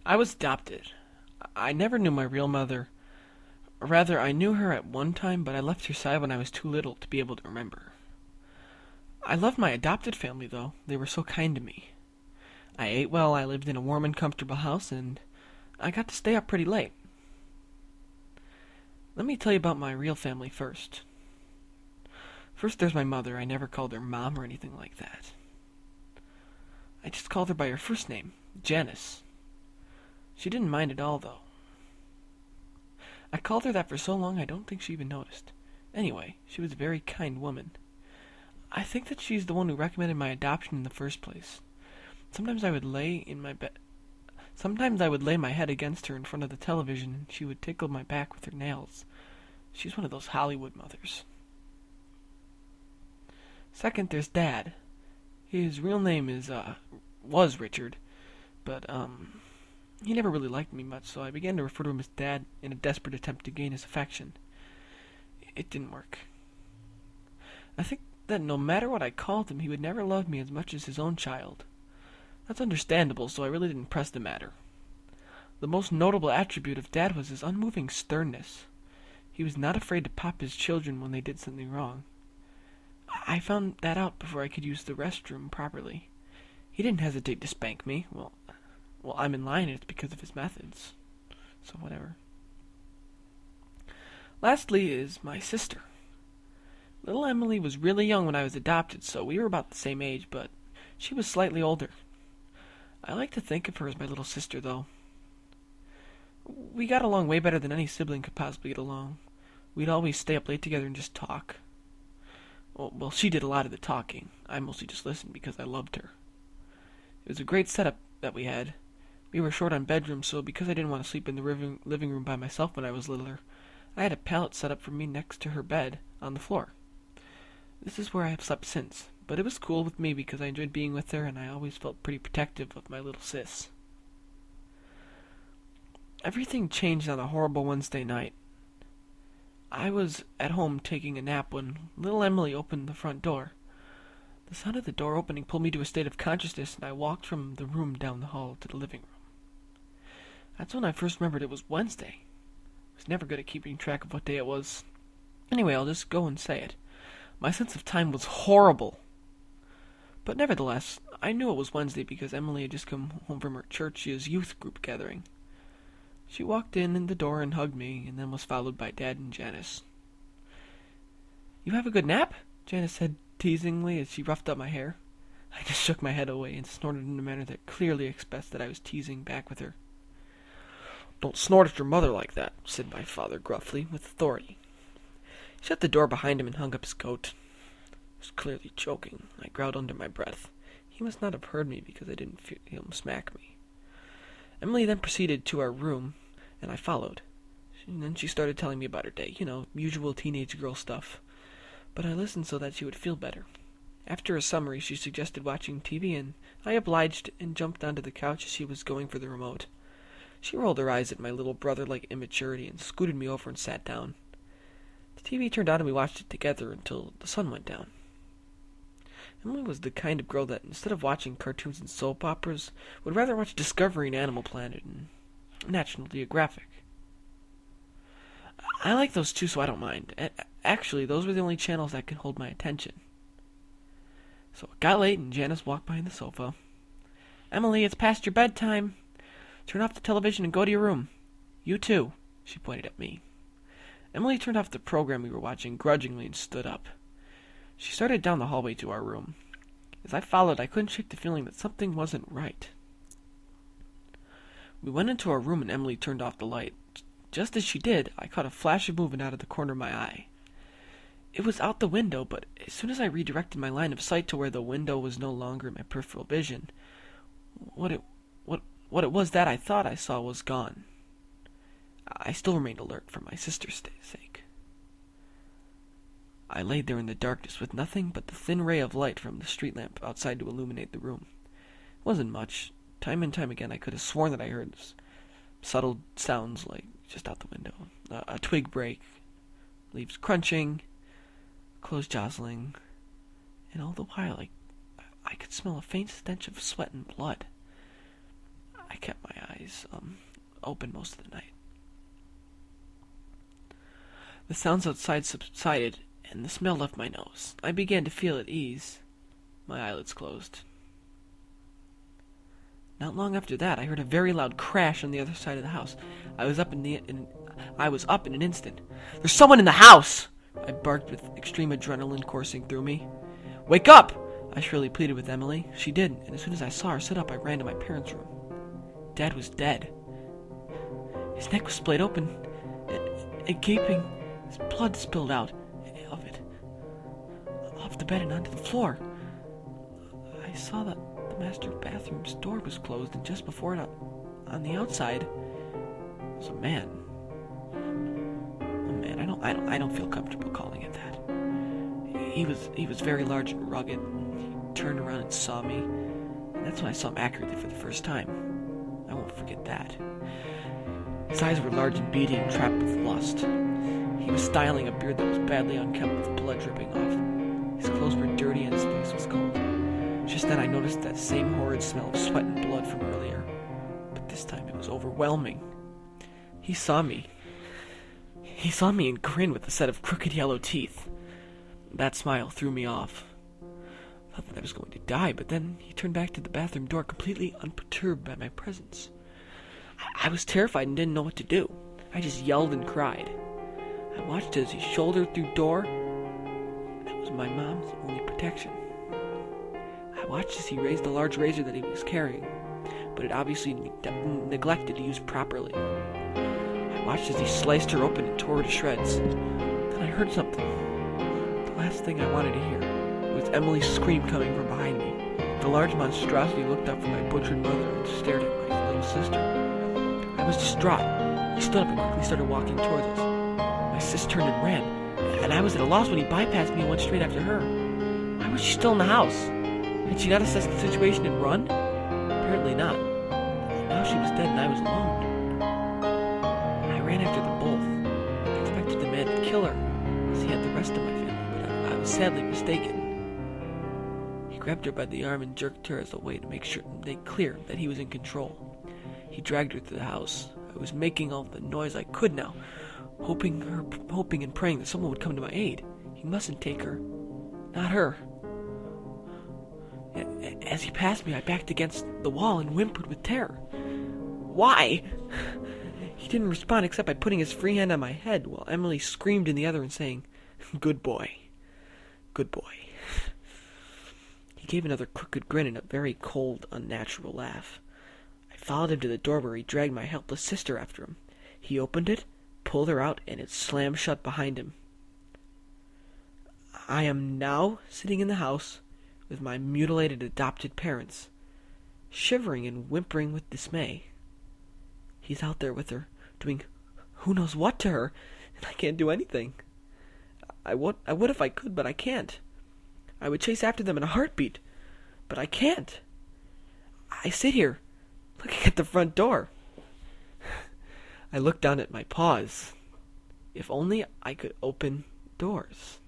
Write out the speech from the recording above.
I was adopted. I never knew my real mother. Or rather, I knew her at one time, but I left her side when I was too little to be able to remember. I loved my adopted family, though. They were so kind to me. I ate well, I lived in a warm and comfortable house, and I got to stay up pretty late. Let me tell you about my real family first. First, there's my mother. I never called her Mom or anything like that. I just called her by her first name, Janice. She didn't mind at all, though. I called her that for so long I don't think she even noticed. Anyway, she was a very kind woman. I think that she's the one who recommended my adoption in the first place. Sometimes I would lay my head against her in front of the television, and she would tickle my back with her nails. She's one of those Hollywood mothers. Second, there's Dad. His real name was Richard, but, he never really liked me much, so I began to refer to him as Dad in a desperate attempt to gain his affection. It didn't work. I think that no matter what I called him, he would never love me as much as his own child. That's understandable, so I really didn't press the matter. The most notable attribute of Dad was his unmoving sternness. He was not afraid to pop his children when they did something wrong. I found that out before I could use the restroom properly. He didn't hesitate to spank me. Well, I'm in line, and it's because of his methods. So whatever. Lastly is my sister. Little Emily was really young when I was adopted, so we were about the same age, but she was slightly older. I like to think of her as my little sister, though. We got along way better than any sibling could possibly get along. We'd always stay up late together and just talk. Well, she did a lot of the talking. I mostly just listened because I loved her. It was a great setup that we had. We were short on bedrooms, so because I didn't want to sleep in the living room by myself when I was littler, I had a pallet set up for me next to her bed on the floor. This is where I have slept since, but it was cool with me because I enjoyed being with her, and I always felt pretty protective of my little sis. Everything changed on a horrible Wednesday night. I was at home taking a nap when little Emily opened the front door. The sound of the door opening pulled me to a state of consciousness, and I walked from the room down the hall to the living room. That's when I first remembered it was Wednesday. I was never good at keeping track of what day it was. Anyway, I'll just go and say it. My sense of time was horrible. But nevertheless, I knew it was Wednesday because Emily had just come home from her church's youth group gathering. She walked in the door and hugged me, and then was followed by Dad and Janice. "You have a good nap?" Janice said teasingly as she roughed up my hair. I just shook my head away and snorted in a manner that clearly expressed that I was teasing back with her. "Don't snort at your mother like that," said my father gruffly, with authority. He shut the door behind him and hung up his coat. I was clearly choking. I growled under my breath. He must not have heard me because I didn't feel him smack me. Emily then proceeded to our room, and I followed. And then she started telling me about her day, usual teenage girl stuff. But I listened so that she would feel better. After a summary, she suggested watching TV, and I obliged and jumped onto the couch as she was going for the remote. She rolled her eyes at my little brother-like immaturity and scooted me over and sat down. The TV turned on and we watched it together until the sun went down. Emily was the kind of girl that, instead of watching cartoons and soap operas, would rather watch Discovery and Animal Planet and National Geographic. I like those too, so I don't mind. Actually, those were the only channels that could hold my attention. So it got late and Janice walked behind the sofa. "Emily, it's past your bedtime. Turn off the television and go to your room. You too," she pointed at me. Emily turned off the program we were watching grudgingly and stood up. She started down the hallway to our room. As I followed, I couldn't shake the feeling that something wasn't right. We went into our room and Emily turned off the light. Just as she did, I caught a flash of movement out of the corner of my eye. It was out the window, but as soon as I redirected my line of sight to where the window was no longer in my peripheral vision, what it was that I thought I saw was gone. I still remained alert for my sister's sake. I lay there in the darkness with nothing but the thin ray of light from the street lamp outside to illuminate the room. It wasn't much. Time and time again I could have sworn that I heard subtle sounds like just out the window. A twig break, leaves crunching, clothes jostling, and all the while I could smell a faint stench of sweat and blood. I kept my eyes open most of the night. The sounds outside subsided, and the smell left my nose. I began to feel at ease. My eyelids closed. Not long after that, I heard a very loud crash on the other side of the house. I was up in an instant. "There's someone in the house!" I barked with extreme adrenaline coursing through me. "Wake up!" I shrilly pleaded with Emily. She did, and as soon as I saw her sit up, I ran to my parents' room. Dad was dead. His neck was splayed open, and gaping. His blood spilled out of it, off the bed and onto the floor. I saw that the master bathroom's door was closed, and just before it, on the outside, was a man. A man. I don't feel comfortable calling it that. He was very large and rugged. He turned around and saw me, and that's when I saw him accurately for the first time. I won't forget that. His eyes were large and beady and trapped with lust. He was styling a beard that was badly unkempt with blood dripping off. His clothes were dirty and his face was cold. Just then I noticed that same horrid smell of sweat and blood from earlier, but this time it was overwhelming. He saw me. He saw me and grinned with a set of crooked yellow teeth. That smile threw me off. I thought that I was going to die, but then he turned back to the bathroom door completely unperturbed by my presence. I was terrified and didn't know what to do. I just yelled and cried. I watched as he shouldered through door. That was my mom's only protection. I watched as he raised the large razor that he was carrying, but it obviously neglected to use properly. I watched as he sliced her open and tore her to shreds. Then I heard something. The last thing I wanted to hear was Emily's scream coming from behind me. The large monstrosity looked up from my butchered mother and stared at my little sister. I was distraught. He stood up and quickly started walking towards us. My sis turned and ran, and I was at a loss when he bypassed me and went straight after her. Why was she still in the house? Had she not assessed the situation and run? Apparently not. Now she was dead and I was alone. I ran after them both. I expected the man to kill her, as he had the rest of my family, but I was sadly mistaken. He grabbed her by the arm and jerked her as a way to make clear that he was in control. He dragged her to the house. I was making all the noise I could now, hoping and praying that someone would come to my aid. He mustn't take her. Not her. As he passed me, I backed against the wall and whimpered with terror. Why? He didn't respond except by putting his free hand on my head, while Emily screamed in the other and saying, "Good boy. Good boy." He gave another crooked grin and a very cold, unnatural laugh. I followed him to the door where he dragged my helpless sister after him. He opened it, pulled her out, and it slammed shut behind him. I am now sitting in the house with my mutilated adopted parents, shivering and whimpering with dismay. He's out there with her, doing who knows what to her, and I can't do anything. I would if I could, but I can't. I would chase after them in a heartbeat, but I can't. I sit here, looking at the front door. I look down at my paws. If only I could open doors.